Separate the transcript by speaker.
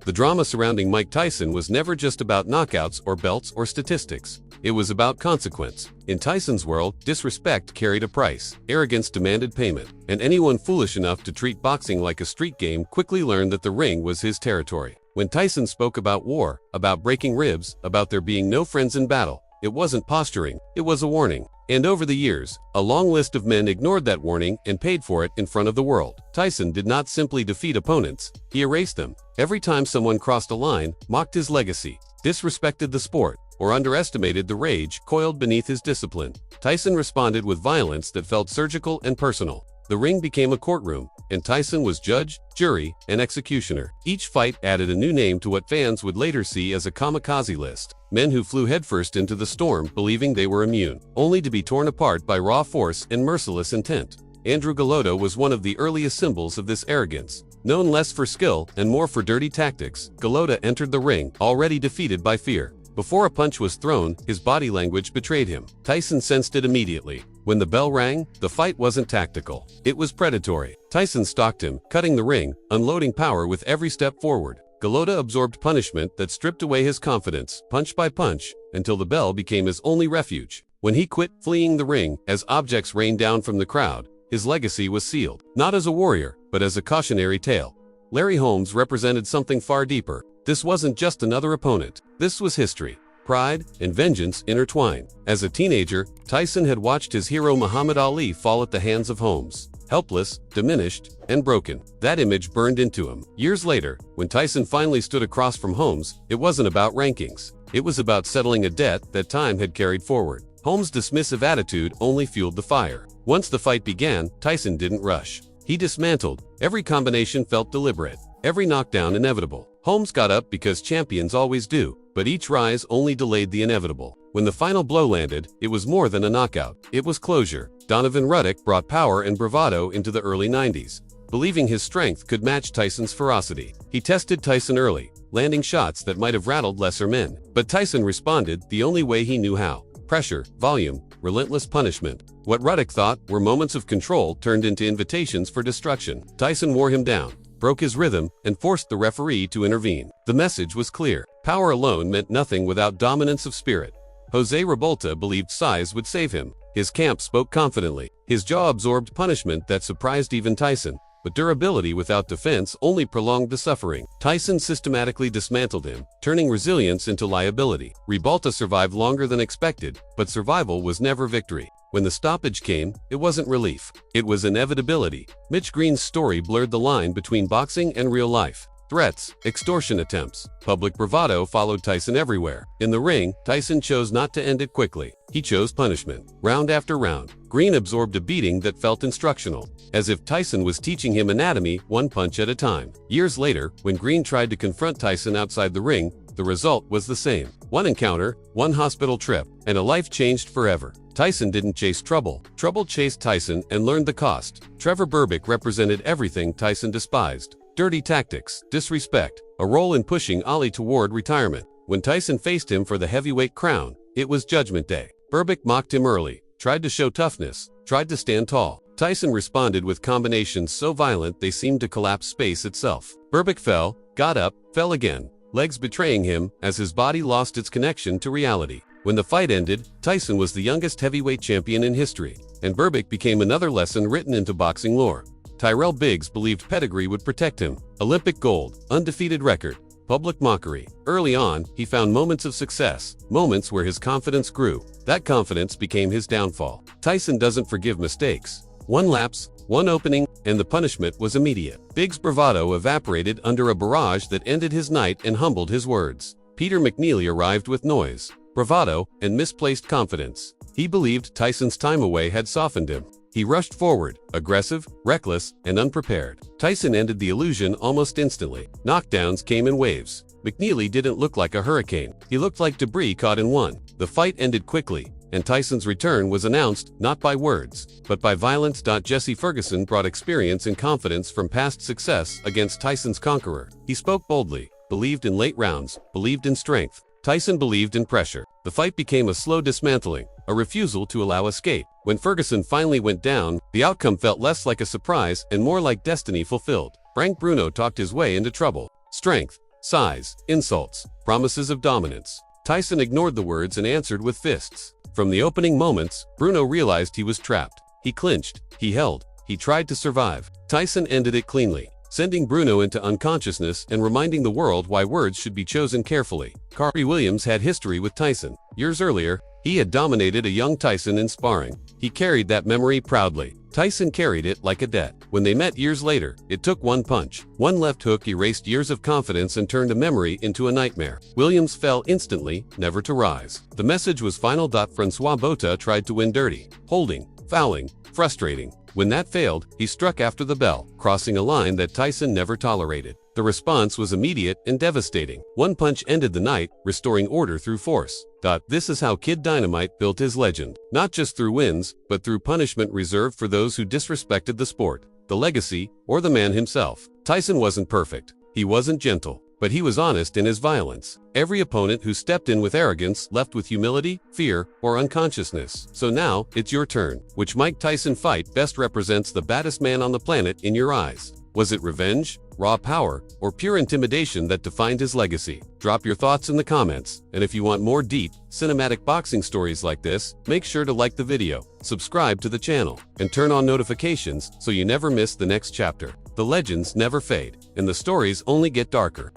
Speaker 1: The drama surrounding Mike Tyson was never just about knockouts or belts or statistics. It was about consequence. In Tyson's world, disrespect carried a price. Arrogance demanded payment, and anyone foolish enough to treat boxing like a street game quickly learned that the ring was his territory. When Tyson spoke about war, about breaking ribs, about there being no friends in battle, it wasn't posturing, it was a warning. And over the years, a long list of men ignored that warning and paid for it in front of the world. Tyson did not simply defeat opponents, he erased them. Every time someone crossed a line, mocked his legacy, disrespected the sport, or underestimated the rage coiled beneath his discipline, Tyson responded with violence that felt surgical and personal. The ring became a courtroom, and Tyson was judge, jury, and executioner. Each fight added a new name to what fans would later see as a kamikaze list. Men who flew headfirst into the storm believing they were immune, only to be torn apart by raw force and merciless intent. Andrew Golota was one of the earliest symbols of this arrogance. Known less for skill and more for dirty tactics, Golota entered the ring already defeated by fear. Before a punch was thrown, his body language betrayed him. Tyson sensed it immediately. When the bell rang, the fight wasn't tactical. It was predatory. Tyson stalked him, cutting the ring, unloading power with every step forward. Golota absorbed punishment that stripped away his confidence, punch by punch, until the bell became his only refuge. When he quit fleeing the ring, as objects rained down from the crowd, his legacy was sealed. Not as a warrior, but as a cautionary tale. Larry Holmes represented something far deeper. This wasn't just another opponent. This was history. Pride and vengeance intertwined. As a teenager, Tyson had watched his hero Muhammad Ali fall at the hands of Holmes. Helpless, diminished, and broken. That image burned into him. Years later, when Tyson finally stood across from Holmes, it wasn't about rankings. It was about settling a debt that time had carried forward. Holmes' dismissive attitude only fueled the fire. Once the fight began, Tyson didn't rush. He dismantled. Every combination felt deliberate. Every knockdown inevitable. Holmes got up because champions always do, but each rise only delayed the inevitable. When the final blow landed, it was more than a knockout. It was closure. Donovan Ruddock brought power and bravado into the early 90s, believing his strength could match Tyson's ferocity. He tested Tyson early, landing shots that might have rattled lesser men. But Tyson responded the only way he knew how. Pressure, volume, relentless punishment. What Ruddock thought were moments of control turned into invitations for destruction. Tyson wore him down, broke his rhythm, and forced the referee to intervene. The message was clear. Power alone meant nothing without dominance of spirit. Jose Revolta believed size would save him. His camp spoke confidently. His jaw absorbed punishment that surprised even Tyson. But durability without defense only prolonged the suffering. Tyson systematically dismantled him, turning resilience into liability. Revolta survived longer than expected, but survival was never victory. When the stoppage came, it wasn't relief. It was inevitability. Mitch Green's story blurred the line between boxing and real life. Threats, extortion attempts, public bravado followed Tyson everywhere. In the ring, Tyson chose not to end it quickly. He chose punishment. Round after round, Green absorbed a beating that felt instructional, as if Tyson was teaching him anatomy one punch at a time. Years later, when Green tried to confront Tyson outside the ring, the result was the same. One encounter, one hospital trip, and a life changed forever. Tyson didn't chase trouble. Trouble chased Tyson and learned the cost. Trevor Berbick represented everything Tyson despised. Dirty tactics, disrespect, a role in pushing Ali toward retirement. When Tyson faced him for the heavyweight crown, it was Judgment Day. Berbick mocked him early, tried to show toughness, tried to stand tall. Tyson responded with combinations so violent they seemed to collapse space itself. Berbick fell, got up, fell again, legs betraying him as his body lost its connection to reality. When the fight ended, Tyson was the youngest heavyweight champion in history, and Berbick became another lesson written into boxing lore. Tyrell Biggs believed pedigree would protect him. Olympic gold, undefeated record, public mockery. Early on, he found moments of success, moments where his confidence grew. That confidence became his downfall. Tyson doesn't forgive mistakes. One lapse, one opening, and the punishment was immediate. Biggs' bravado evaporated under a barrage that ended his night and humbled his words. Peter McNeely arrived with noise, bravado, and misplaced confidence. He believed Tyson's time away had softened him. He rushed forward, aggressive, reckless, and unprepared. Tyson ended the illusion almost instantly. Knockdowns came in waves. McNeely didn't look like a hurricane. He looked like debris caught in one. The fight ended quickly, and Tyson's return was announced not by words, but by violence. Jesse Ferguson brought experience and confidence from past success against Tyson's conqueror. He spoke boldly, believed in late rounds, believed in strength. Tyson believed in pressure. The fight became a slow dismantling, a refusal to allow escape. When Ferguson finally went down, the outcome felt less like a surprise and more like destiny fulfilled. Frank Bruno talked his way into trouble. Strength, size, insults, promises of dominance. Tyson ignored the words and answered with fists. From the opening moments, Bruno realized he was trapped. He clinched, he held, he tried to survive. Tyson ended it cleanly, sending Bruno into unconsciousness and reminding the world why words should be chosen carefully. Kari Williams had history with Tyson. Years earlier, he had dominated a young Tyson in sparring. He carried that memory proudly. Tyson carried it like a debt. When they met years later, it took one punch. One left hook erased years of confidence and turned a memory into a nightmare. Williams fell instantly, never to rise. The message was final. Francois Botha tried to win dirty, holding, fouling, frustrating. When that failed, he struck after the bell, crossing a line that Tyson never tolerated. The response was immediate and devastating. One punch ended the night, restoring order through force. This is how Kid Dynamite built his legend. Not just through wins, but through punishment reserved for those who disrespected the sport, the legacy, or the man himself. Tyson wasn't perfect. He wasn't gentle. But he was honest in his violence. Every opponent who stepped in with arrogance left with humility, fear, or unconsciousness. So now, it's your turn. Which Mike Tyson fight best represents the baddest man on the planet in your eyes? Was it revenge, raw power, or pure intimidation that defined his legacy? Drop your thoughts in the comments, and if you want more deep, cinematic boxing stories like this, make sure to like the video, subscribe to the channel, and turn on notifications so you never miss the next chapter. The legends never fade, and the stories only get darker.